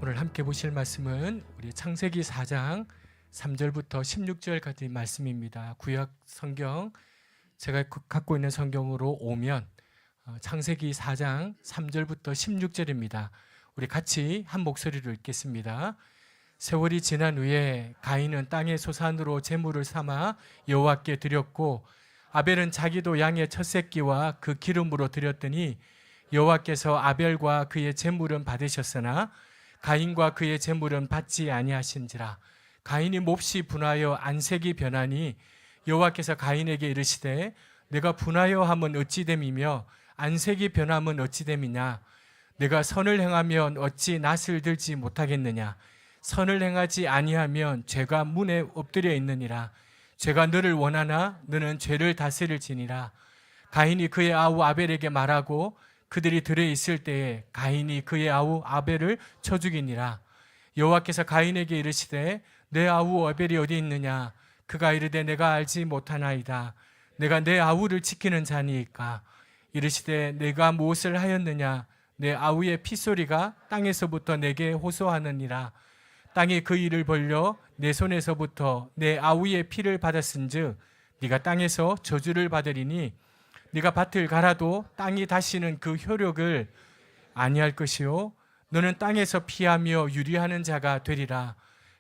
오늘 함께 보실 말씀은 우리 창세기 4장 3절부터 16절까지 말씀입니다. 구약 성경 제가 갖고 있는 성경으로 오면 창세기 4장 3절부터 16절입니다. 우리 같이 한 목소리로 읽겠습니다. 세월이 지난 후에 가인은 땅의 소산으로 제물을 삼아 여호와께 드렸고 아벨은 자기도 양의 첫 새끼와 그 기름으로 드렸더니 여호와께서 아벨과 그의 제물은 받으셨으나 가인과 그의 제물은 받지 아니하신지라. 가인이 몹시 분하여 안색이 변하니 여호와께서 가인에게 이르시되 내가 분하여 함은 어찌 됨이며 안색이 변함은 어찌 됨이냐. 내가 선을 행하면 어찌 낯을 들지 못하겠느냐. 선을 행하지 아니하면 죄가 문에 엎드려 있느니라. 죄가 너를 원하나 너는 죄를 다스릴지니라. 가인이 그의 아우 아벨에게 말하고 그들이 들에 있을 때에 가인이 그의 아우 아벨을 쳐 죽이니라. 여호와께서 가인에게 이르시되 내 아우 아벨이 어디 있느냐. 그가 이르되 내가 알지 못하나이다. 내가 내 아우를 지키는 자니이까. 이르시되 내가 무엇을 하였느냐. 내 아우의 피소리가 땅에서부터 내게 호소하느니라. 땅이 그 일을 벌려 내 손에서부터 내 아우의 피를 받았은즉 네가 땅에서 저주를 받으리니 네가 밭을 갈아도 땅이 다시는 그 효력을 아니할 것이요 너는 땅에서 피하며 유리하는 자가 되리라.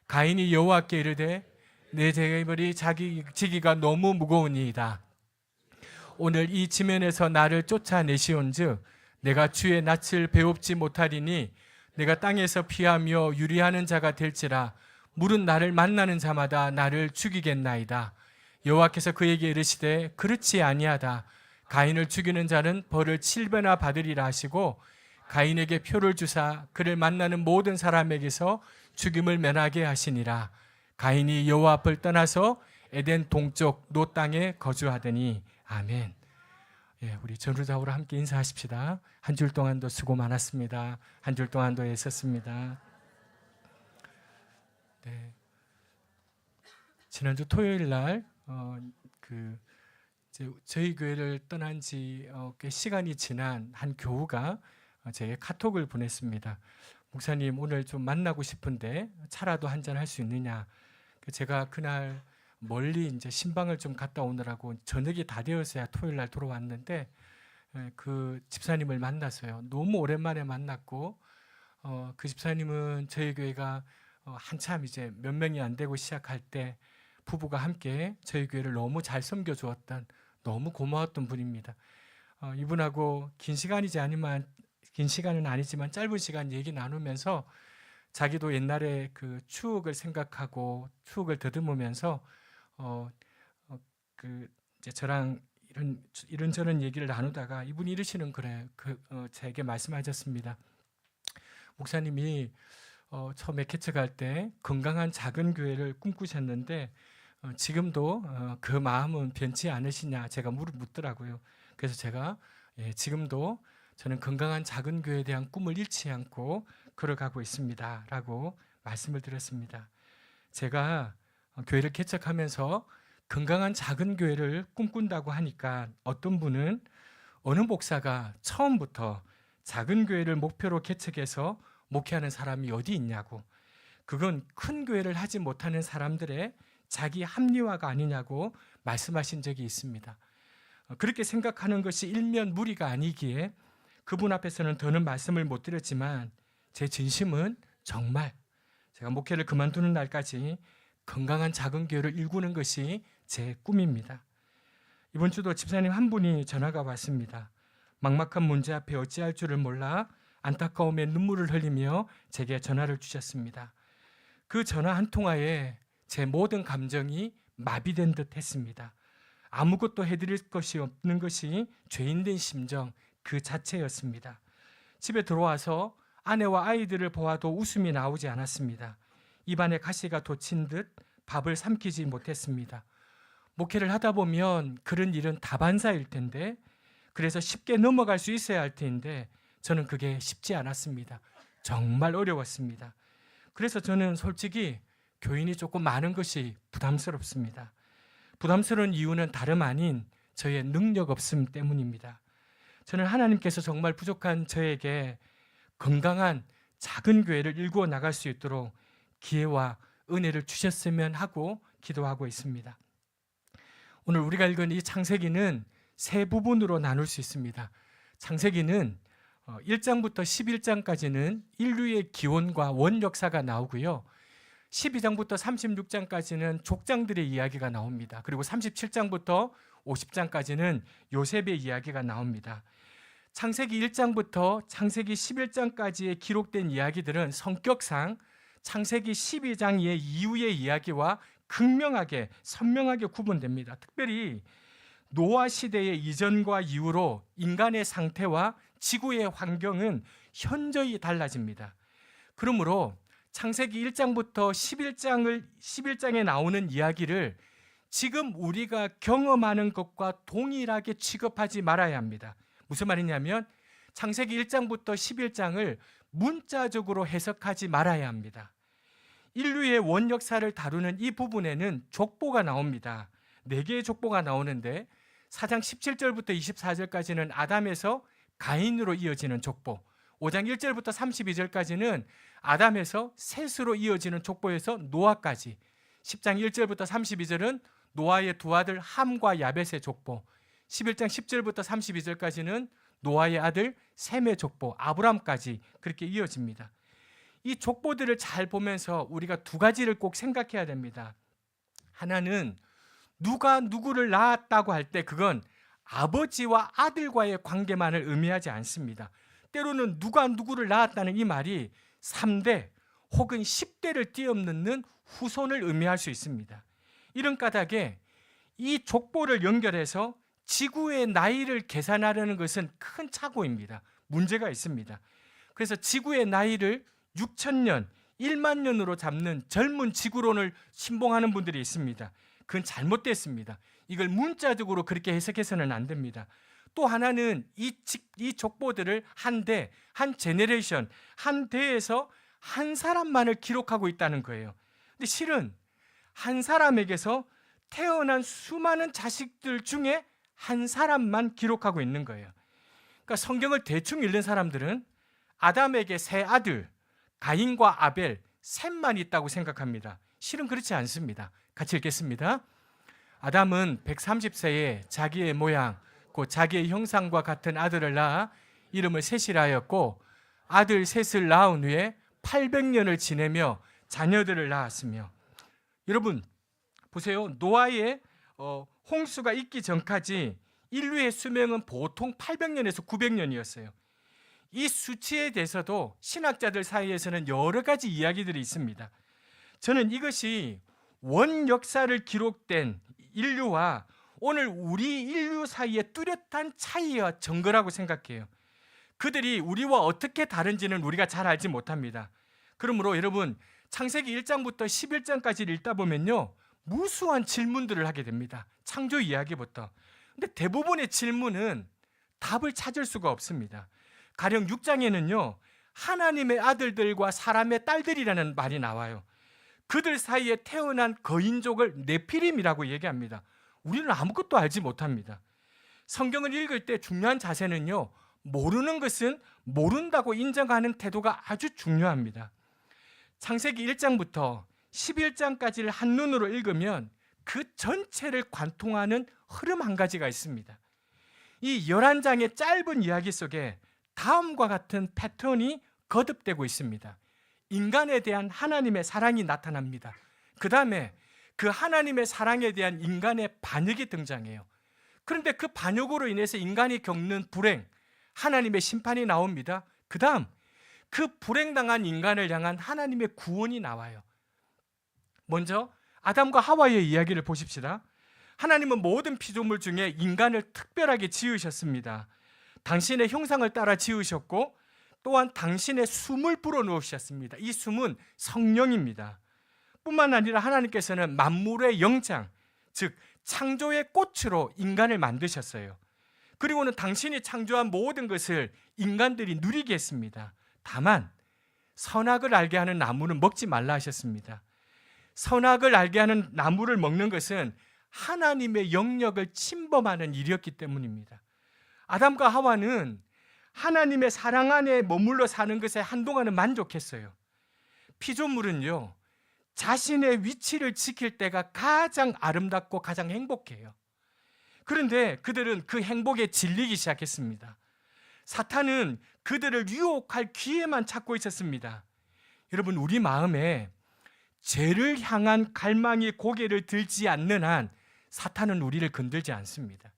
가인이 여호와께 이르되 내 재물이 지기가 너무 무거우니이다. 오늘 이 지면에서 나를 쫓아내시온즉 내가 주의 낯을 배웁지 못하리니 내가 땅에서 피하며 유리하는 자가 될지라. 물은 나를 만나는 자마다 나를 죽이겠나이다. 여호와께서 그에게 이르시되 그렇지 아니하다. 가인을 죽이는 자는 벌을 7배나 받으리라 하시고 가인에게 표를 주사 그를 만나는 모든 사람에게서 죽임을 면하게 하시니라. 가인이 여호와 앞을 떠나서 에덴 동쪽 노 땅에 거주하더니. 아멘. 우리 전우자우로 함께 인사하십시다. 한 줄 동안도 수고 많았습니다. 한 줄 동안도 애썼습니다. 네. 지난주 토요일 날 저희 교회를 떠난 지 꽤 시간이 지난 한 교우가 제게 카톡을 보냈습니다. 목사님 오늘 좀 만나고 싶은데 차라도 한잔 할 수 있느냐. 제가 그날 멀리 이제 신방을 좀 갔다 오느라고 저녁이 다 되었어야 토요일 날 돌아왔는데 그 집사님을 만나서요. 너무 오랜만에 만났고 그 집사님은 저희 교회가 한참 이제 몇 명이 안 되고 시작할 때 부부가 함께 저희 교회를 너무 잘 섬겨 주었던 너무 고마웠던 분입니다. 이분하고 긴 시간은 아니지만 짧은 시간 얘기 나누면서 자기도 옛날에 그 추억을 생각하고 추억을 더듬으면서 이제 저랑 이런저런 얘기를 나누다가 이분이 이러시는 거래요. 제게 말씀하셨습니다. 목사님이 처음에 개척할 때 건강한 작은 교회를 꿈꾸셨는데 지금도 그 마음은 변치 않으시냐 제가 묻더라고요. 그래서 제가 지금도 저는 건강한 작은 교회에 대한 꿈을 잃지 않고 걸어가고 있습니다 라고 말씀을 드렸습니다. 제가 교회를 개척하면서 건강한 작은 교회를 꿈꾼다고 하니까 어떤 분은 어느 목사가 처음부터 작은 교회를 목표로 개척해서 목회하는 사람이 어디 있냐고, 그건 큰 교회를 하지 못하는 사람들의 자기 합리화가 아니냐고 말씀하신 적이 있습니다. 그렇게 생각하는 것이 일면 무리가 아니기에 그분 앞에서는 더는 말씀을 못 드렸지만 제 진심은 정말 제가 목회를 그만두는 날까지 건강한 작은 교회를 일구는 것이 제 꿈입니다. 이번 주도 집사님 한 분이 전화가 왔습니다. 막막한 문제 앞에 어찌할 줄을 몰라 안타까움에 눈물을 흘리며 제게 전화를 주셨습니다. 그 전화 한 통화에 제 모든 감정이 마비된 듯 했습니다. 아무것도 해드릴 것이 없는 것이 죄인된 심정 그 자체였습니다. 집에 들어와서 아내와 아이들을 보아도 웃음이 나오지 않았습니다. 입안에 가시가 돋친 듯 밥을 삼키지 못했습니다. 목회를 하다 보면 그런 일은 다반사일 텐데, 그래서 쉽게 넘어갈 수 있어야 할 텐데 저는 그게 쉽지 않았습니다. 정말 어려웠습니다. 그래서 저는 솔직히 교인이 조금 많은 것이 부담스럽습니다. 부담스러운 이유는 다름 아닌 저의 능력 없음 때문입니다. 저는 하나님께서 정말 부족한 저에게 건강한 작은 교회를 일구어 나갈 수 있도록 기회와 은혜를 주셨으면 하고 기도하고 있습니다. 오늘 우리가 읽은 이 창세기는 세 부분으로 나눌 수 있습니다. 창세기는 1장부터 11장까지는 인류의 기원과 원 역사가 나오고요. 12장부터 36장까지는 족장들의 이야기가 나옵니다. 그리고 37장부터 50장까지는 요셉의 이야기가 나옵니다. 창세기 1장부터 창세기 11장까지의 기록된 이야기들은 성격상 창세기 12장 이후의 이야기와 극명하게 선명하게 구분됩니다. 특별히 노아 시대의 이전과 이후로 인간의 상태와 지구의 환경은 현저히 달라집니다. 그러므로 창세기 1장부터 11장에 나오는 이야기를 지금 우리가 경험하는 것과 동일하게 취급하지 말아야 합니다. 무슨 말이냐면 창세기 1장부터 11장을 문자적으로 해석하지 말아야 합니다. 인류의 원 역사를 다루는 이 부분에는 족보가 나옵니다. 4개의 족보가 나오는데 4장 17절부터 24절까지는 아담에서 가인으로 이어지는 족보, 5장 1절부터 32절까지는 아담에서 셋으로 이어지는 족보에서 노아까지, 10장 1절부터 32절은 노아의 두 아들 함과 야벳의 족보, 11장 10절부터 32절까지는 노아의 아들 셈의 족보, 아브람까지 그렇게 이어집니다. 이 족보들을 잘 보면서 우리가 두 가지를 꼭 생각해야 됩니다. 하나는 누가 누구를 낳았다고 할 때 그건 아버지와 아들과의 관계만을 의미하지 않습니다. 때로는 누가 누구를 낳았다는 이 말이 3대 혹은 10대를 뛰어넘는 후손을 의미할 수 있습니다. 이런 까닭에 이 족보를 연결해서 지구의 나이를 계산하려는 것은 큰 착오입니다. 문제가 있습니다. 그래서 지구의 나이를 6,000년, 1만 년으로 잡는 젊은 지구론을 신봉하는 분들이 있습니다. 그건 잘못됐습니다. 이걸 문자적으로 그렇게 해석해서는 안 됩니다. 또 하나는 이 족보들을 한 제너레이션, 한 대에서 한 사람만을 기록하고 있다는 거예요. 근데 실은 한 사람에게서 태어난 수많은 자식들 중에 한 사람만 기록하고 있는 거예요. 그러니까 성경을 대충 읽는 사람들은 아담에게 세 아들, 가인과 아벨, 셋만 있다고 생각합니다. 실은 그렇지 않습니다. 같이 읽겠습니다. 아담은 130세에 자기의 모양, 곧 자기의 형상과 같은 아들을 낳아 이름을 셋이라 하였고, 아들 셋을 낳은 후에 800년을 지내며 자녀들을 낳았으며. 여러분 보세요. 노아의 홍수가 있기 전까지 인류의 수명은 보통 800년에서 900년이었어요. 이 수치에 대해서도 신학자들 사이에서는 여러 가지 이야기들이 있습니다. 저는 이것이 원 역사를 기록된 인류와 오늘 우리 인류 사이의 뚜렷한 차이와 증거라고 생각해요. 그들이 우리와 어떻게 다른지는 우리가 잘 알지 못합니다. 그러므로 여러분 창세기 1장부터 11장까지를 읽다 보면요, 무수한 질문들을 하게 됩니다. 창조 이야기부터. 근데 대부분의 질문은 답을 찾을 수가 없습니다. 가령 6장에는요 하나님의 아들들과 사람의 딸들이라는 말이 나와요. 그들 사이에 태어난 거인족을 네피림이라고 얘기합니다. 우리는 아무것도 알지 못합니다. 성경을 읽을 때 중요한 자세는요, 모르는 것은 모른다고 인정하는 태도가 아주 중요합니다. 창세기 1장부터 11장까지를 한눈으로 읽으면 그 전체를 관통하는 흐름 한 가지가 있습니다. 이 11장의 짧은 이야기 속에 다음과 같은 패턴이 거듭되고 있습니다. 인간에 대한 하나님의 사랑이 나타납니다. 그 다음에 그 하나님의 사랑에 대한 인간의 반역이 등장해요. 그런데 그 반역으로 인해서 인간이 겪는 불행, 하나님의 심판이 나옵니다. 그 다음 그 불행당한 인간을 향한 하나님의 구원이 나와요. 먼저 아담과 하와의 이야기를 보십시다. 하나님은 모든 피조물 중에 인간을 특별하게 지으셨습니다. 당신의 형상을 따라 지으셨고 또한 당신의 숨을 불어넣으셨습니다. 이 숨은 성령입니다. 뿐만 아니라 하나님께서는 만물의 영장, 즉 창조의 꽃으로 인간을 만드셨어요. 그리고는 당신이 창조한 모든 것을 인간들이 누리게 했습니다. 다만 선악을 알게 하는 나무는 먹지 말라 하셨습니다. 선악을 알게 하는 나무를 먹는 것은 하나님의 영역을 침범하는 일이었기 때문입니다. 아담과 하와는 하나님의 사랑 안에 머물러 사는 것에 한동안은 만족했어요. 피조물은요, 자신의 위치를 지킬 때가 가장 아름답고 가장 행복해요. 그런데 그들은 그 행복에 질리기 시작했습니다. 사탄은 그들을 유혹할 기회만 찾고 있었습니다. 여러분, 우리 마음에 죄를 향한 갈망이 고개를 들지 않는 한 사탄은 우리를 건들지 않습니다.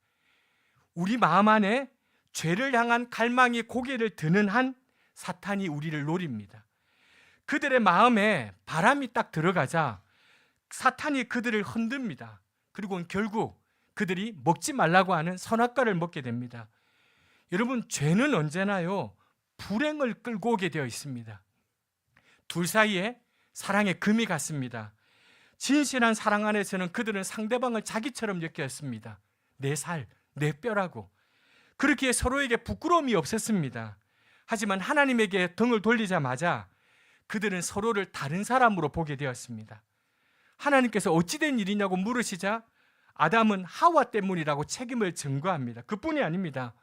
우리 마음 안에 죄를 향한 갈망이 고개를 드는 한 사탄이 우리를 노립니다. 그들의 마음에 바람이 딱 들어가자 사탄이 그들을 흔듭니다. 그리고 결국 그들이 먹지 말라고 하는 선악과를 먹게 됩니다. 여러분, 죄는 언제나요 불행을 끌고 오게 되어 있습니다. 둘 사이에 사랑의 금이 갔습니다. 진실한 사랑 안에서는 그들은 상대방을 자기처럼 여겼습니다. 내 살, 내 뼈라고. 그렇기에 서로에게 부끄러움이 없었습니다. 하지만 하나님에게 등을 돌리자마자 그들은 서로를 다른 사람으로 보게 되었습니다. 하나님께서 어찌된 일이냐고 물으시자 아담은 하와 때문이라고 책임을 전가합니다. 그뿐이 아닙니다.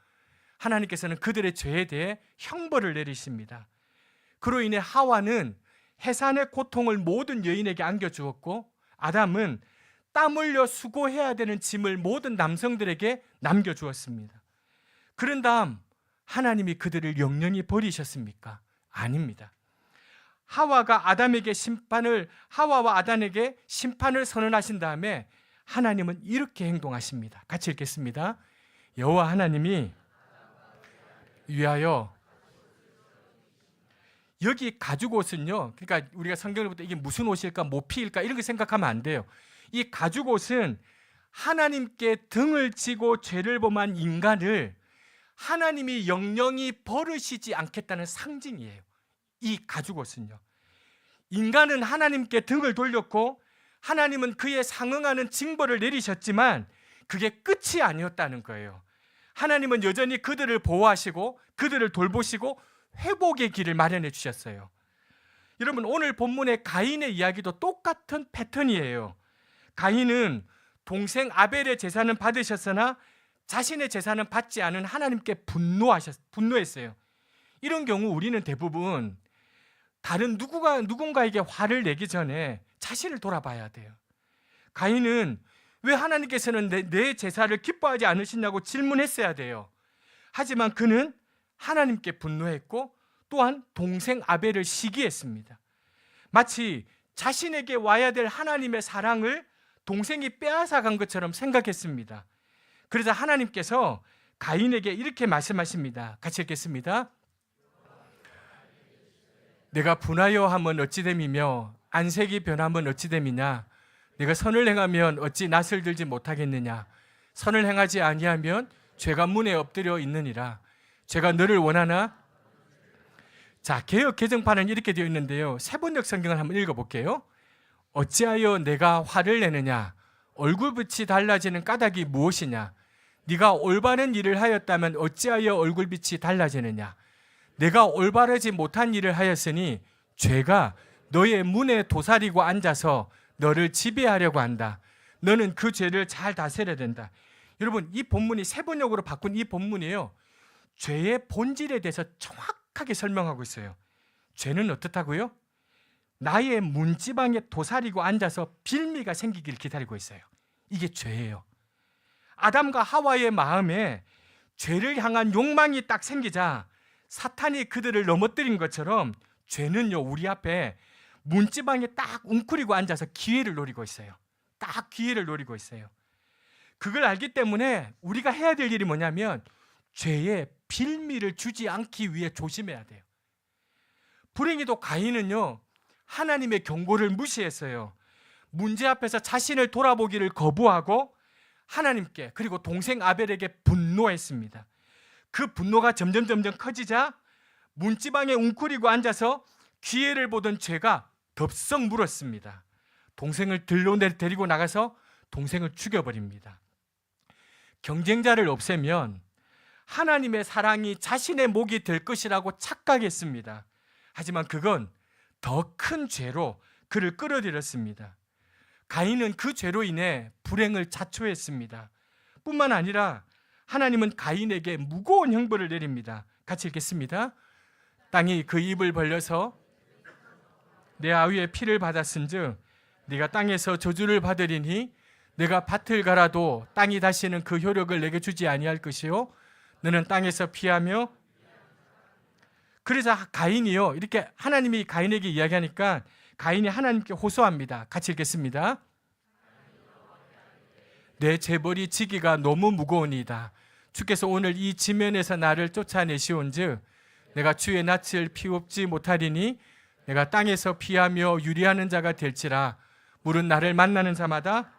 하나님께서는 그들의 죄에 대해 형벌을 내리십니다. 그로 인해 하와는 해산의 고통을 모든 여인에게 안겨주었고, 아담은 땀 흘려 수고해야 되는 짐을 모든 남성들에게 남겨주었습니다. 그런 다음 하나님이 그들을 영영히 버리셨습니까? 아닙니다. 하와와 아담에게 심판을 선언하신 다음에 하나님은 이렇게 행동하십니다. 같이 읽겠습니다. 여호와 하나님이 위하여, 여기 가죽 옷은요, 그러니까 우리가 성경을 볼 때 이게 무슨 옷일까, 모피일까 이런 거 생각하면 안 돼요. 이 가죽 옷은 하나님께 등을 지고 죄를 범한 인간을 하나님이 영영히 버리시지 않겠다는 상징이에요. 이 가죽 옷은요, 인간은 하나님께 등을 돌렸고 하나님은 그에 상응하는 징벌을 내리셨지만 그게 끝이 아니었다는 거예요. 하나님은 여전히 그들을 보호하시고 그들을 돌보시고 회복의 길을 마련해 주셨어요. 여러분, 오늘 본문의 가인의 이야기도 똑같은 패턴이에요. 가인은 동생 아벨의 제사는 받으셨으나 자신의 제사는 받지 않은 하나님께 분노했어요. 이런 경우 우리는 대부분 다른 누군가에게 화를 내기 전에 자신을 돌아봐야 돼요. 가인은 왜 하나님께서는 내 제사를 기뻐하지 않으시냐고 질문했어야 돼요. 하지만 그는 하나님께 분노했고 또한 동생 아벨을 시기했습니다. 마치 자신에게 와야 될 하나님의 사랑을 동생이 빼앗아간 것처럼 생각했습니다. 그래서 하나님께서 가인에게 이렇게 말씀하십니다. 같이 읽겠습니다. 내가 분하여 하면 어찌 됨이며 안색이 변하면 어찌 됨이냐. 내가 선을 행하면 어찌 낯을 들지 못하겠느냐. 선을 행하지 아니하면 죄가 문에 엎드려 있느니라. 제가 너를 원하나? 자, 개역 개정판은 이렇게 되어 있는데요, 세번역 성경을 한번 읽어볼게요. 어찌하여 내가 화를 내느냐? 얼굴빛이 달라지는 까닭이 무엇이냐? 네가 올바른 일을 하였다면 어찌하여 얼굴빛이 달라지느냐? 내가 올바르지 못한 일을 하였으니 죄가 너의 문에 도사리고 앉아서 너를 지배하려고 한다. 너는 그 죄를 잘 다스려야 된다. 여러분, 이 본문이 세번역으로 바꾼 이 본문이에요, 죄의 본질에 대해서 정확하게 설명하고 있어요. 죄는 어떻다고요? 나의 문지방에 도사리고 앉아서 빌미가 생기길 기다리고 있어요. 이게 죄예요. 아담과 하와의 마음에 죄를 향한 욕망이 딱 생기자 사탄이 그들을 넘어뜨린 것처럼 죄는요, 우리 앞에 문지방에 딱 웅크리고 앉아서 기회를 노리고 있어요. 딱 기회를 노리고 있어요. 그걸 알기 때문에 우리가 해야 될 일이 뭐냐면 죄에 빌미를 주지 않기 위해 조심해야 돼요. 불행히도 가인은요, 하나님의 경고를 무시했어요. 문제 앞에서 자신을 돌아보기를 거부하고 하나님께 그리고 동생 아벨에게 분노했습니다. 그 분노가 점점 커지자 문지방에 웅크리고 앉아서 기회를 보던 죄가 덥석 물었습니다. 동생을 데리고 나가서 동생을 죽여버립니다. 경쟁자를 없애면 하나님의 사랑이 자신의 목이 될 것이라고 착각했습니다. 하지만 그건 더 큰 죄로 그를 끌어들였습니다. 가인은 그 죄로 인해 불행을 자초했습니다. 뿐만 아니라 하나님은 가인에게 무거운 형벌을 내립니다. 같이 읽겠습니다. 땅이 그 입을 벌려서 내 아위의 피를 받았은즉 네가 땅에서 저주를 받으리니 내가 밭을 갈아도 땅이 다시는 그 효력을 내게 주지 아니할 것이요 너는 땅에서 피하며. 그래서 가인이요, 이렇게 하나님이 가인에게 이야기하니까 가인이 하나님께 호소합니다. 같이 읽겠습니다. 내 재벌이 지기가 너무 무거우니이다. 주께서 오늘 이 지면에서 나를 쫓아내시온즉 내가 주의 낯을 피웁지 못하리니 내가 땅에서 피하며 유리하는 자가 될지라. 물은 나를 만나는 자마다.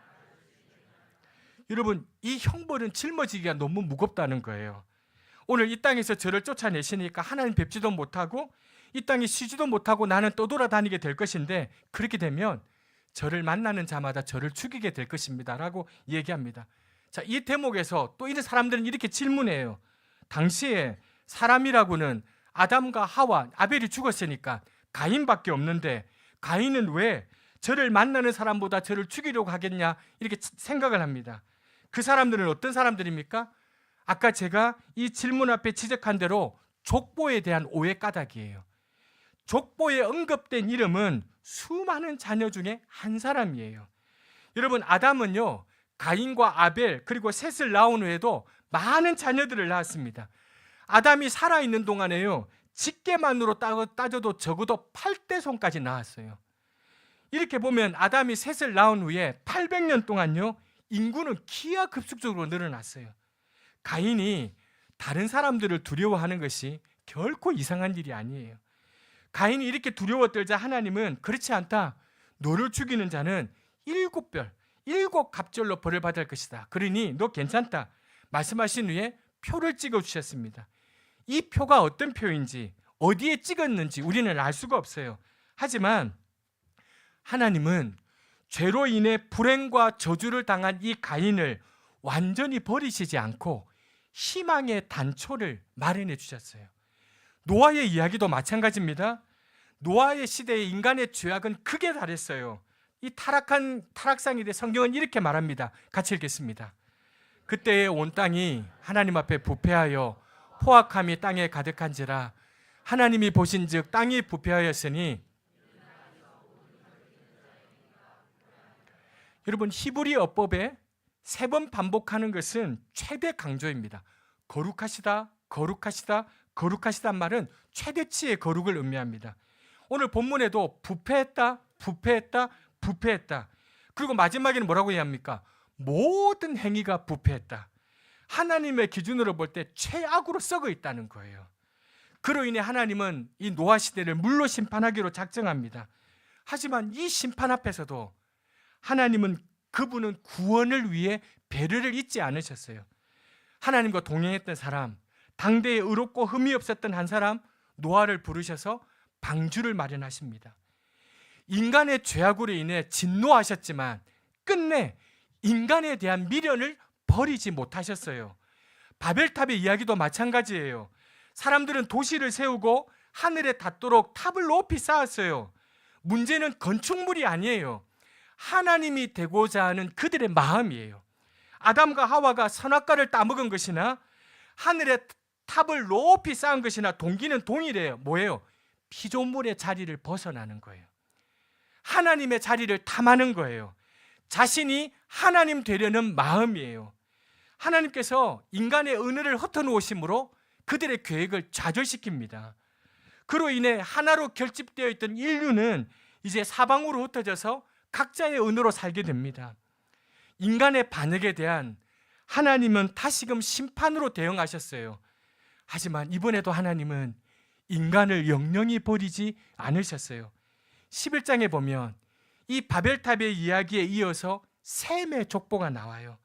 여러분, 이 형벌은 짊어지기가 너무 무겁다는 거예요. 오늘 이 땅에서 저를 쫓아내시니까 하나님 뵙지도 못하고 이 땅에 쉬지도 못하고 나는 떠돌아다니게 될 것인데, 그렇게 되면 저를 만나는 자마다 저를 죽이게 될 것입니다 라고 얘기합니다. 자, 이 대목에서 또 이런 사람들은 이렇게 질문해요. 당시에 사람이라고는 아담과 하와, 아벨이 죽었으니까 가인밖에 없는데 가인은 왜 저를 만나는 사람보다 저를 죽이려고 하겠냐, 이렇게 생각을 합니다. 그 사람들은 어떤 사람들입니까? 아까 제가 이 질문 앞에 지적한 대로 족보에 대한 오해 까닭이에요. 족보에 언급된 이름은 수많은 자녀 중에 한 사람이에요. 여러분, 아담은요, 가인과 아벨 그리고 셋을 낳은 후에도 많은 자녀들을 낳았습니다. 아담이 살아있는 동안에요, 직계만으로 따져도 적어도 8대손까지 낳았어요. 이렇게 보면 아담이 셋을 낳은 후에 800년 동안요, 인구는 기하급수적으로 늘어났어요. 가인이 다른 사람들을 두려워하는 것이 결코 이상한 일이 아니에요. 가인이 이렇게 두려워 떨자 하나님은 그렇지 않다. 너를 죽이는 자는 7별, 7갑절로 벌을 받을 것이다. 그러니 너 괜찮다 말씀하신 후에 표를 찍어 주셨습니다. 이 표가 어떤 표인지, 어디에 찍었는지 우리는 알 수가 없어요. 하지만 하나님은 죄로 인해 불행과 저주를 당한 이 가인을 완전히 버리시지 않고 희망의 단초를 마련해 주셨어요. 노아의 이야기도 마찬가지입니다. 노아의 시대에 인간의 죄악은 극에 달했어요. 이 타락상에 성경은 이렇게 말합니다. 같이 읽겠습니다. 그때에 온 땅이 하나님 앞에 부패하여 포악함이 땅에 가득한지라. 하나님이 보신즉 땅이 부패하였으니. 여러분, 히브리 어법에 3번 반복하는 것은 최대 강조입니다. 거룩하시다, 거룩하시다, 거룩하시단 말은 최대치의 거룩을 의미합니다. 오늘 본문에도 부패했다, 부패했다, 부패했다. 그리고 마지막에는 뭐라고 얘기합니까? 모든 행위가 부패했다. 하나님의 기준으로 볼 때 최악으로 썩어 있다는 거예요. 그로 인해 하나님은 이 노아 시대를 물로 심판하기로 작정합니다. 하지만 이 심판 앞에서도 하나님은, 그분은 구원을 위해 배려를 잊지 않으셨어요. 하나님과 동행했던 사람, 당대에 의롭고 흠이 없었던 한 사람 노아를 부르셔서 방주를 마련하십니다. 인간의 죄악으로 인해 진노하셨지만 끝내 인간에 대한 미련을 버리지 못하셨어요. 바벨탑의 이야기도 마찬가지예요. 사람들은 도시를 세우고 하늘에 닿도록 탑을 높이 쌓았어요. 문제는 건축물이 아니에요. 하나님이 되고자 하는 그들의 마음이에요. 아담과 하와가 선악과를 따먹은 것이나 하늘의 탑을 높이 쌓은 것이나 동기는 동일해요. 뭐예요? 피조물의 자리를 벗어나는 거예요. 하나님의 자리를 탐하는 거예요. 자신이 하나님 되려는 마음이에요. 하나님께서 인간의 은혜를 흩어놓으심으로 그들의 계획을 좌절시킵니다. 그로 인해 하나로 결집되어 있던 인류는 이제 사방으로 흩어져서 각자의 은혜로 살게 됩니다. 인간의 반역에 대한 하나님은 다시금 심판으로 대응하셨어요. 하지만 이번에도 하나님은 인간을 영영히 버리지 않으셨어요. 11장에 보면 이 바벨탑의 이야기에 이어서 셈의 족보가 나와요.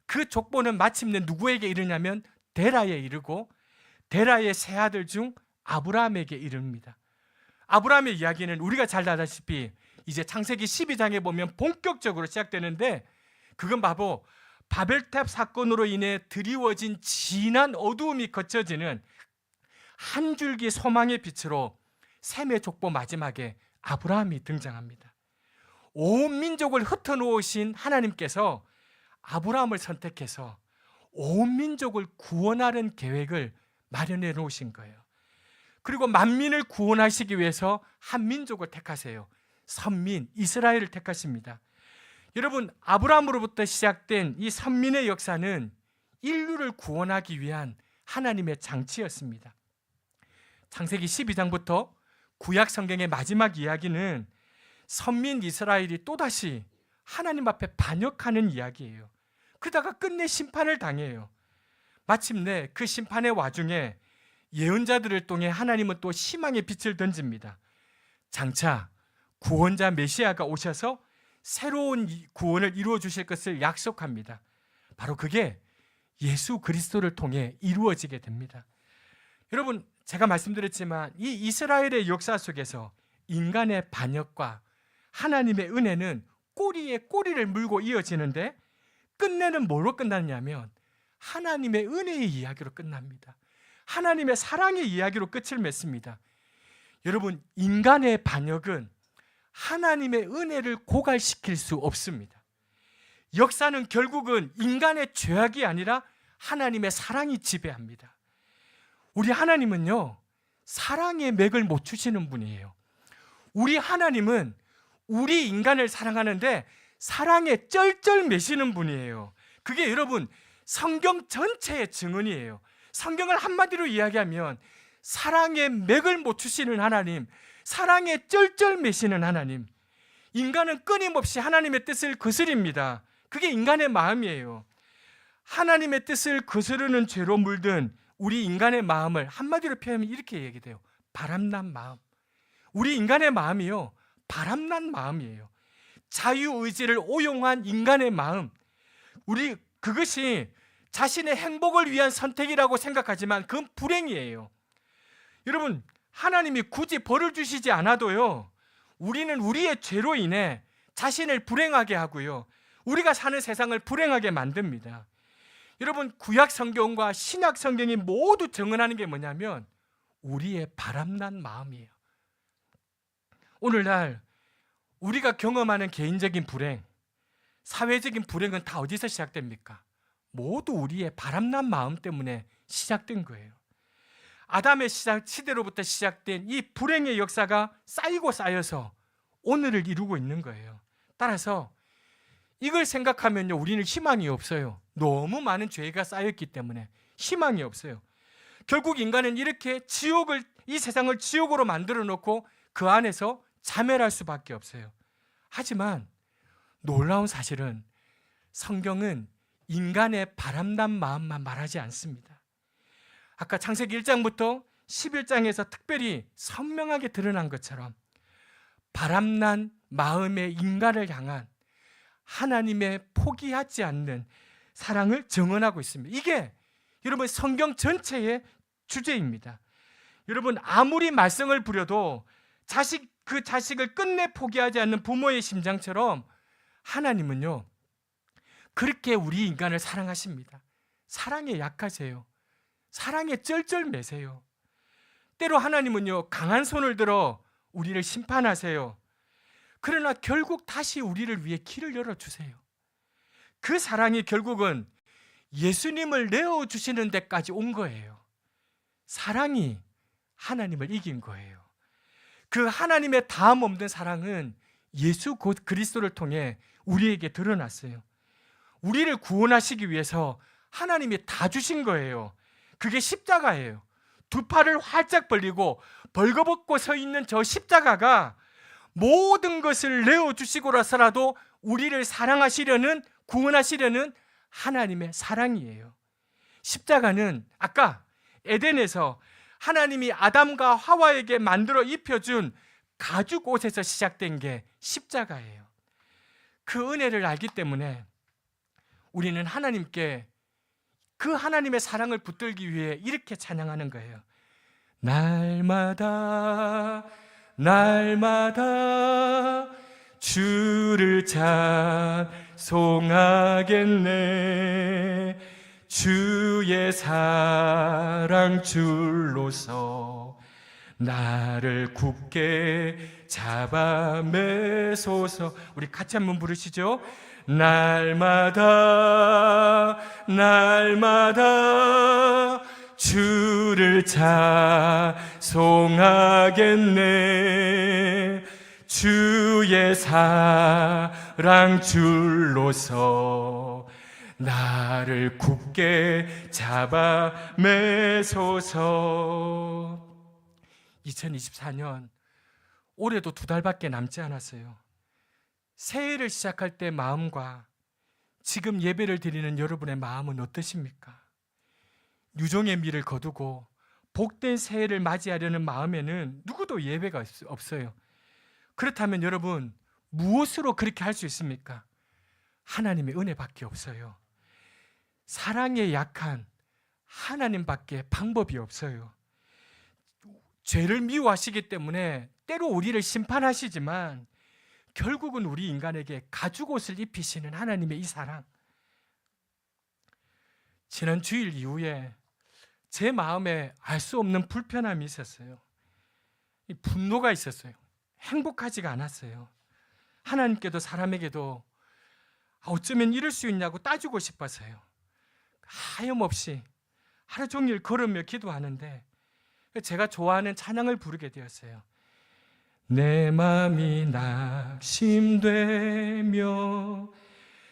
그 족보는 마침내 누구에게 이르냐면 데라에 이르고 데라의 세 아들 중 아브라함에게 이릅니다. 아브라함의 이야기는 우리가 잘 알다시피 이제 창세기 12장에 보면 본격적으로 시작되는데, 그건 바로 바벨탑 사건으로 인해 드리워진 진한 어두움이 거쳐지는 한 줄기 소망의 빛으로 셈의 족보 마지막에 아브라함이 등장합니다. 온 민족을 흩어놓으신 하나님께서 아브라함을 선택해서 온 민족을 구원하는 계획을 마련해 놓으신 거예요. 그리고 만민을 구원하시기 위해서 한 민족을 택하세요. 선민 이스라엘을 택하십니다. 여러분, 아브라함으로부터 시작된 이 선민의 역사는 인류를 구원하기 위한 하나님의 장치였습니다. 창세기 12장부터 구약 성경의 마지막 이야기는 선민 이스라엘이 또다시 하나님 앞에 반역하는 이야기예요. 그러다가 끝내 심판을 당해요. 마침내 그 심판의 와중에 예언자들을 통해 하나님은 또 희망의 빛을 던집니다. 장차 구원자 메시아가 오셔서 새로운 구원을 이루어 주실 것을 약속합니다. 바로 그게 예수 그리스도를 통해 이루어지게 됩니다. 여러분, 제가 말씀드렸지만 이 이스라엘의 역사 속에서 인간의 반역과 하나님의 은혜는 꼬리에 꼬리를 물고 이어지는데 끝내는 뭐로 끝났냐면 하나님의 은혜의 이야기로 끝납니다. 하나님의 사랑의 이야기로 끝을 맺습니다. 여러분, 인간의 반역은 하나님의 은혜를 고갈시킬 수 없습니다. 역사는 결국은 인간의 죄악이 아니라 하나님의 사랑이 지배합니다. 우리 하나님은요, 사랑의 맥을 못 추시는 분이에요. 우리 하나님은 우리 인간을 사랑하는데 사랑에 쩔쩔 매시는 분이에요. 그게 여러분 성경 전체의 증언이에요. 성경을 한마디로 이야기하면 사랑의 맥을 못 추시는 하나님, 사랑에 쩔쩔 매시는 하나님. 인간은 끊임없이 하나님의 뜻을 거스립니다. 그게 인간의 마음이에요. 하나님의 뜻을 거스르는 죄로 물든 우리 인간의 마음을 한마디로 표현하면 이렇게 얘기돼요. 바람난 마음. 우리 인간의 마음이요, 바람난 마음이에요. 자유의지를 오용한 인간의 마음. 우리 그것이 자신의 행복을 위한 선택이라고 생각하지만 그건 불행이에요. 여러분, 하나님이 굳이 벌을 주시지 않아도요, 우리는 우리의 죄로 인해 자신을 불행하게 하고요, 우리가 사는 세상을 불행하게 만듭니다. 여러분, 구약 성경과 신약 성경이 모두 증언하는 게 뭐냐면 우리의 바람난 마음이에요. 오늘날 우리가 경험하는 개인적인 불행, 사회적인 불행은 다 어디서 시작됩니까? 모두 우리의 바람난 마음 때문에 시작된 거예요. 아담의 시대로부터 시작된 이 불행의 역사가 쌓이고 쌓여서 오늘을 이루고 있는 거예요. 따라서 이걸 생각하면요, 우리는 희망이 없어요. 너무 많은 죄가 쌓였기 때문에 희망이 없어요. 결국 인간은 이렇게 이 세상을 지옥으로 만들어 놓고 그 안에서 자멸할 수밖에 없어요. 하지만 놀라운 사실은 성경은 인간의 바람난 마음만 말하지 않습니다. 아까 창세기 1장부터 11장에서 특별히 선명하게 드러난 것처럼 바람난 마음의 인간을 향한 하나님의 포기하지 않는 사랑을 증언하고 있습니다. 이게 여러분 성경 전체의 주제입니다. 여러분, 아무리 말썽을 부려도 그 자식을 끝내 포기하지 않는 부모의 심장처럼 하나님은요, 그렇게 우리 인간을 사랑하십니다. 사랑에 약하세요. 사랑에 쩔쩔 매세요. 때로 하나님은요, 강한 손을 들어 우리를 심판하세요. 그러나 결국 다시 우리를 위해 길을 열어주세요. 그 사랑이 결국은 예수님을 내어주시는 데까지 온 거예요. 사랑이 하나님을 이긴 거예요. 그 하나님의 다음 없는 사랑은 예수 그리스도를 통해 우리에게 드러났어요. 우리를 구원하시기 위해서 하나님이 다 주신 거예요. 그게 십자가예요. 두 팔을 활짝 벌리고 벌거벗고 서 있는 저 십자가가 모든 것을 내어주시고라서라도 우리를 사랑하시려는, 구원하시려는 하나님의 사랑이에요. 십자가는 아까 에덴에서 하나님이 아담과 하와에게 만들어 입혀준 가죽 옷에서 시작된 게 십자가예요. 그 은혜를 알기 때문에 우리는 하나님께 그 하나님의 사랑을 붙들기 위해 이렇게 찬양하는 거예요. 날마다 날마다 주를 찬송하겠네. 주의 사랑 줄로서 나를 굳게 잡아 매소서. 우리 같이 한번 부르시죠. 날마다 날마다 주를 찬송하겠네. 주의 사랑 줄로서 나를 굳게 잡아 매소서. 2024년 올해도 2달밖에 남지 않았어요. 새해를 시작할 때 마음과 지금 예배를 드리는 여러분의 마음은 어떠십니까? 유종의 미를 거두고 복된 새해를 맞이하려는 마음에는 누구도 예배가 없어요. 그렇다면 여러분, 무엇으로 그렇게 할 수 있습니까? 하나님의 은혜밖에 없어요. 사랑에 약한 하나님밖에 방법이 없어요. 죄를 미워하시기 때문에 때로 우리를 심판하시지만 결국은 우리 인간에게 가죽옷을 입히시는 하나님의 이 사랑. 지난 주일 이후에 제 마음에 알 수 없는 불편함이 있었어요. 분노가 있었어요. 행복하지가 않았어요. 하나님께도 사람에게도 어쩌면 이럴 수 있냐고 따지고 싶어서요. 하염없이 하루 종일 걸으며 기도하는데 제가 좋아하는 찬양을 부르게 되었어요. 내 마음이 낙심되며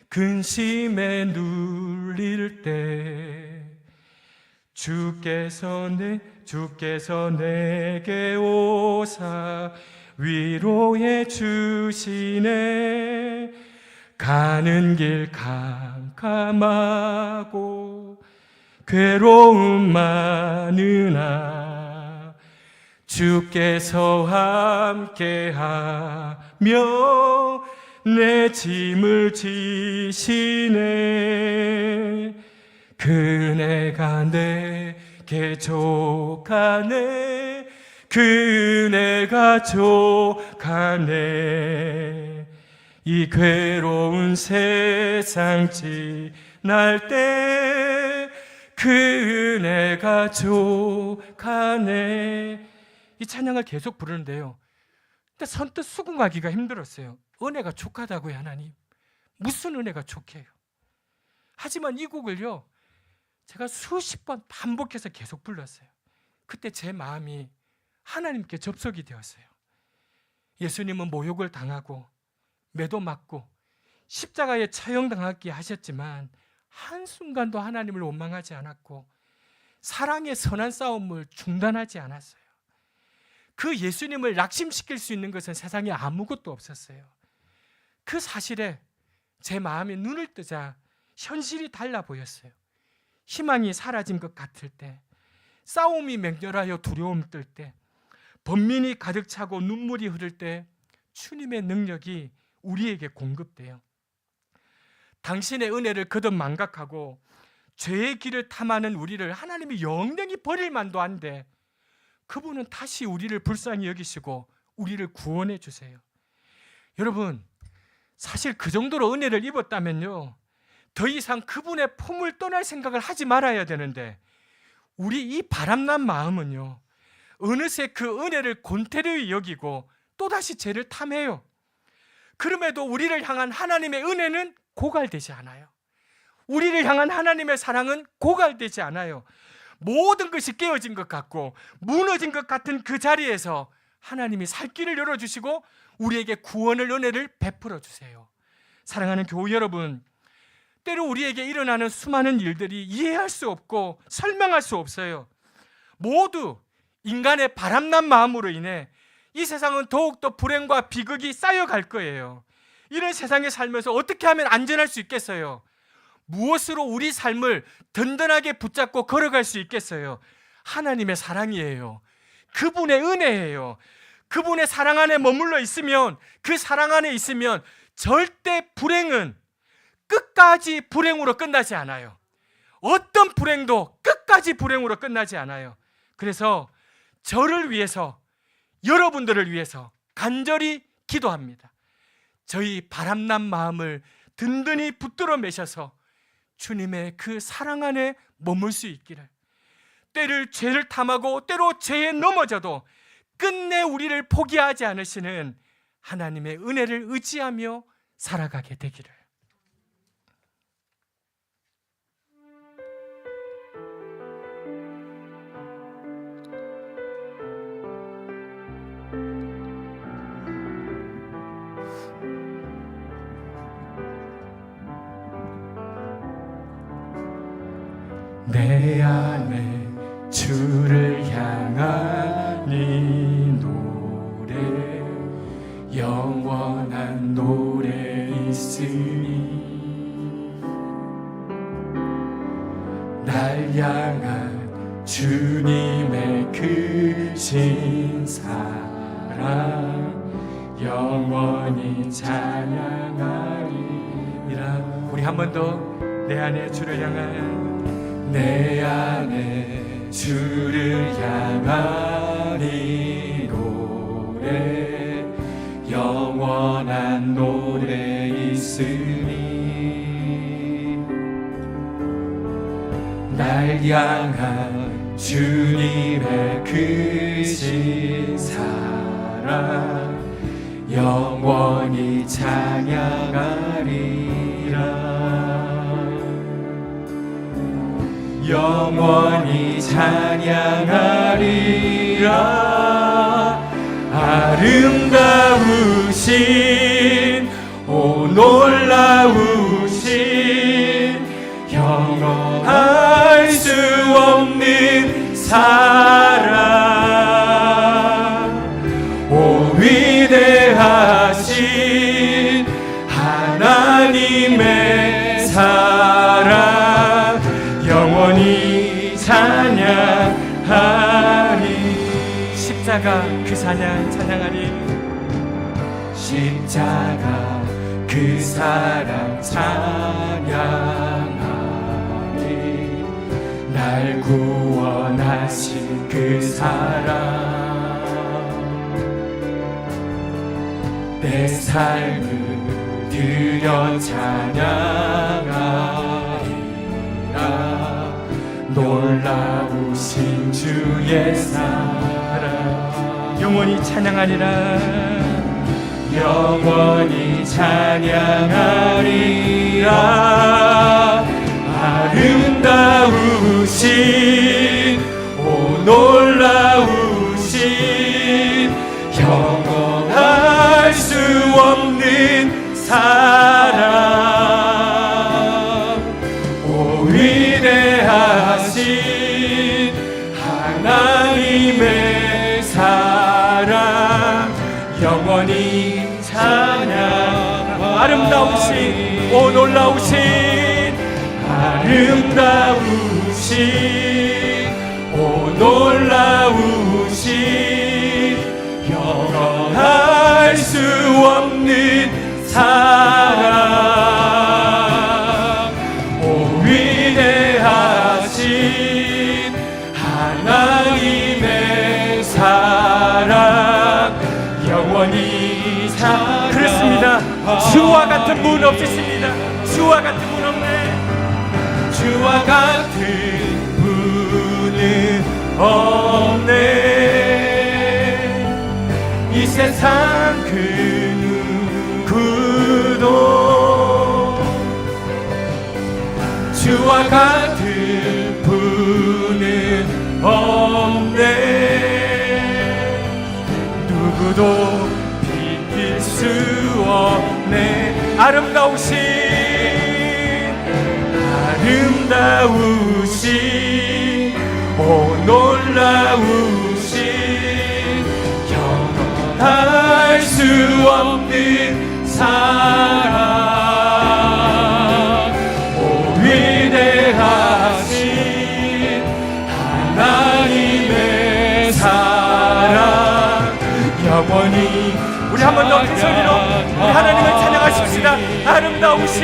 근심에 눌릴 때 주께서 내게 오사 위로해 주시네. 가는 길 캄캄하고 괴로움 많으나 주께서 함께하며 내 짐을 지시네. 그네가 내게 족하네. 그네가 족하네. 이 괴로운 세상 지날 때 그네가 족하네. 이 찬양을 계속 부르는데요, 근데 선뜻 수긍하기가 힘들었어요. 은혜가 족하다고요, 하나님? 무슨 은혜가 족해요? 하지만 이 곡을요, 제가 수십 번 반복해서 계속 불렀어요. 그때 제 마음이 하나님께 접속이 되었어요. 예수님은 모욕을 당하고 매도 맞고 십자가에 처형당하게 하셨지만 한순간도 하나님을 원망하지 않았고 사랑의 선한 싸움을 중단하지 않았어요. 그 예수님을 낙심시킬 수 있는 것은 세상에 아무것도 없었어요. 그 사실에 제 마음이 눈을 뜨자 현실이 달라 보였어요. 희망이 사라진 것 같을 때, 싸움이 맹렬하여 두려움 뜰 때, 번민이 가득 차고 눈물이 흐를 때 주님의 능력이 우리에게 공급돼요. 당신의 은혜를 거듭 망각하고 죄의 길을 탐하는 우리를 하나님이 영영히 버릴 만도 한데 그분은 다시 우리를 불쌍히 여기시고 우리를 구원해 주세요. 여러분, 사실 그 정도로 은혜를 입었다면요, 더 이상 그분의 품을 떠날 생각을 하지 말아야 되는데 우리 이 바람난 마음은요, 어느새 그 은혜를 곤태료히 여기고 또다시 죄를 탐해요. 그럼에도 우리를 향한 하나님의 은혜는 고갈되지 않아요. 우리를 향한 하나님의 사랑은 고갈되지 않아요. 모든 것이 깨어진 것 같고 무너진 것 같은 그 자리에서 하나님이 살 길을 열어주시고 우리에게 구원을, 은혜를 베풀어 주세요. 사랑하는 교우 여러분, 때로 우리에게 일어나는 수많은 일들이 이해할 수 없고 설명할 수 없어요. 모두 인간의 바람난 마음으로 인해 이 세상은 더욱더 불행과 비극이 쌓여갈 거예요. 이런 세상에 살면서 어떻게 하면 안전할 수 있겠어요? 무엇으로 우리 삶을 든든하게 붙잡고 걸어갈 수 있겠어요? 하나님의 사랑이에요. 그분의 은혜예요. 그분의 사랑 안에 머물러 있으면, 그 사랑 안에 있으면 절대 불행은 끝까지 불행으로 끝나지 않아요. 어떤 불행도 끝까지 불행으로 끝나지 않아요. 그래서 저를 위해서, 여러분들을 위해서 간절히 기도합니다. 저희 바람난 마음을 든든히 붙들어 매셔서 주님의 그 사랑 안에 머물 수 있기를, 때를 죄를 탐하고 때로 죄에 넘어져도 끝내 우리를 포기하지 않으시는 하나님의 은혜를 의지하며 살아가게 되기를. 내 안에 주를 향한 이 노래 영원한 노래 있으니 날 향한 주님의 크신 사랑 영원히 찬양하리라. 우리 한 번 더 내 안에 주를 향한 내 안에 주를 향한 이 노래 영원한 노래 있으니 날 향한 주님의 크신 사랑 영원히 찬양하리라. 영원히 찬양하리라. 아름다우신 오 놀라우신 영원할 수 없는 사랑 오 위대하신 하나님의 사랑 영원히 찬양하리. 십자가 그 찬양하리. 십자가 그 사랑 찬양하리. 날 구원하신 그 사랑 내 삶을 드려 찬양하리라. 놀라우신 주의 사랑 영원히 찬양하리라. 영원히 찬양하리라. 아름다우신 오 놀라우신 영원할 수 없는 사랑 오 위대하신 하나님의 사랑 영원히 찬양. 아름다우신 오 놀라우신 아름다우신 오 놀라우신 영원할 수 없는 사랑 오 위대하신 하나님의 사랑 영원히 찬양. 그렇습니다. 주와 같은 분 없으십니다. 주와 같은 분 없네. 주와 같은 분은 없네. 이 세상 그 누구도 주와 같은 분은 없네. 누구도 비길 수 없네. 아름다우신 오 놀라우신 영원할 수 없는 사랑 오 위대하신 하나님의 사랑 영원히. 우리 한 번 더 큰 소리로 우리 하나님을 찬양하십시다. 아름다우신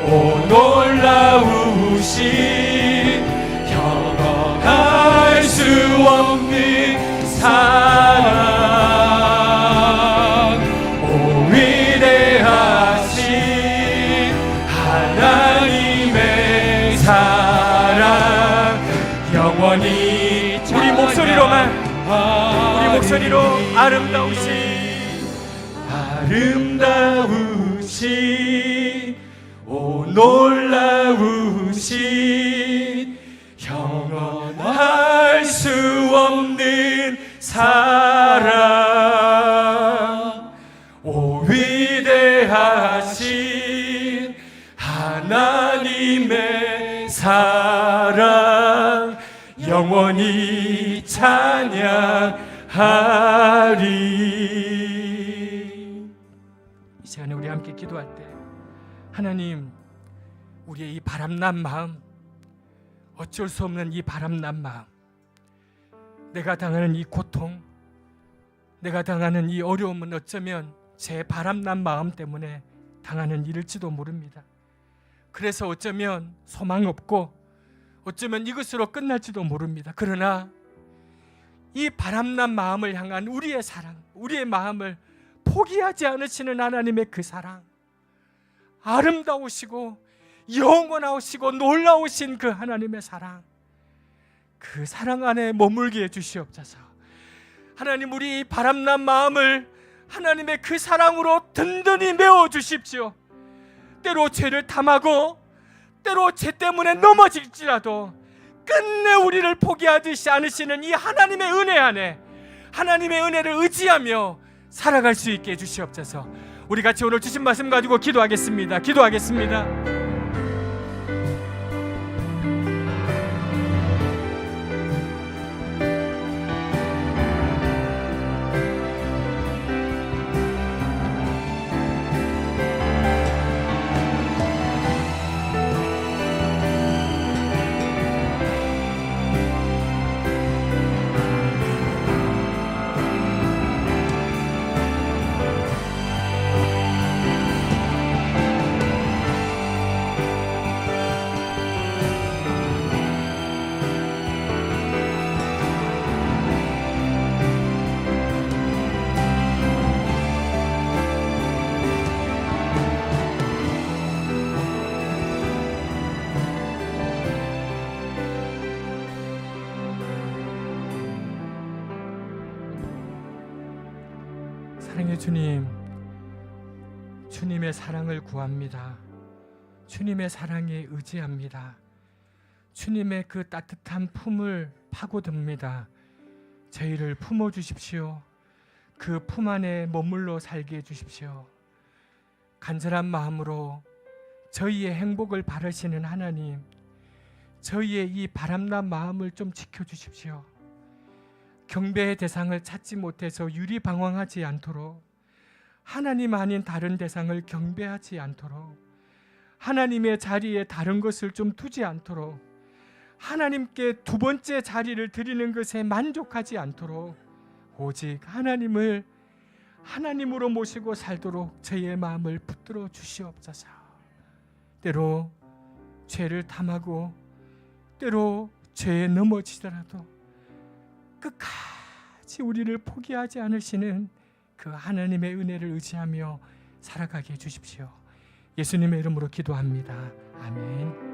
오 놀라우신 영원할 수 없는 사랑 오 위대하신 하나님의 사랑 영원히. 우리 목소리로 아름다우신 오 놀라우신 영원할 수 없는 사랑 오 위대하신 영원히 찬양하리. 이 시간에 우리 함께 기도할 때 하나님, 우리의 이 바람난 마음, 어쩔 수 없는 이 바람난 마음, 내가 당하는 이 고통, 내가 당하는 이 어려움은 어쩌면 제 바람난 마음 때문에 당하는 일일지도 모릅니다. 그래서 어쩌면 소망 없고 어쩌면 이것으로 끝날지도 모릅니다. 그러나 이 바람난 마음을 향한 우리의 사랑, 우리의 마음을 포기하지 않으시는 하나님의 그 사랑, 아름다우시고 영원하시고 놀라우신 그 하나님의 사랑, 그 사랑 안에 머물게 해주시옵소서. 하나님, 우리 바람난 마음을 하나님의 그 사랑으로 든든히 메워주십시오. 때로 죄를 탐하고 때로 죄 때문에 넘어질지라도 끝내 우리를 포기하지 않으시는 이 하나님의 은혜 안에 하나님의 은혜를 의지하며 살아갈 수 있게 해주시옵소서. 우리 같이 오늘 주신 말씀 가지고 기도하겠습니다. 사랑의 주님, 주님의 사랑을 구합니다. 주님의 사랑에 의지합니다. 주님의 그 따뜻한 품을 파고듭니다. 저희를 품어주십시오. 그 품 안에 머물러 살게 해주십시오. 간절한 마음으로 저희의 행복을 바라시는 하나님, 저희의 이 바람난 마음을 좀 지켜주십시오. 경배의 대상을 찾지 못해서 유리방황하지 않도록, 하나님 아닌 다른 대상을 경배하지 않도록, 하나님의 자리에 다른 것을 좀 두지 않도록, 하나님께 두 번째 자리를 드리는 것에 만족하지 않도록 오직 하나님을 하나님으로 모시고 살도록 저희의 마음을 붙들어 주시옵소서. 때로 죄를 탐하고 때로 죄에 넘어지더라도 끝까지 우리를 포기하지 않으시는 그 하나님의 은혜를 의지하며 살아가게 해주십시오. 예수님의 이름으로 기도합니다. 아멘.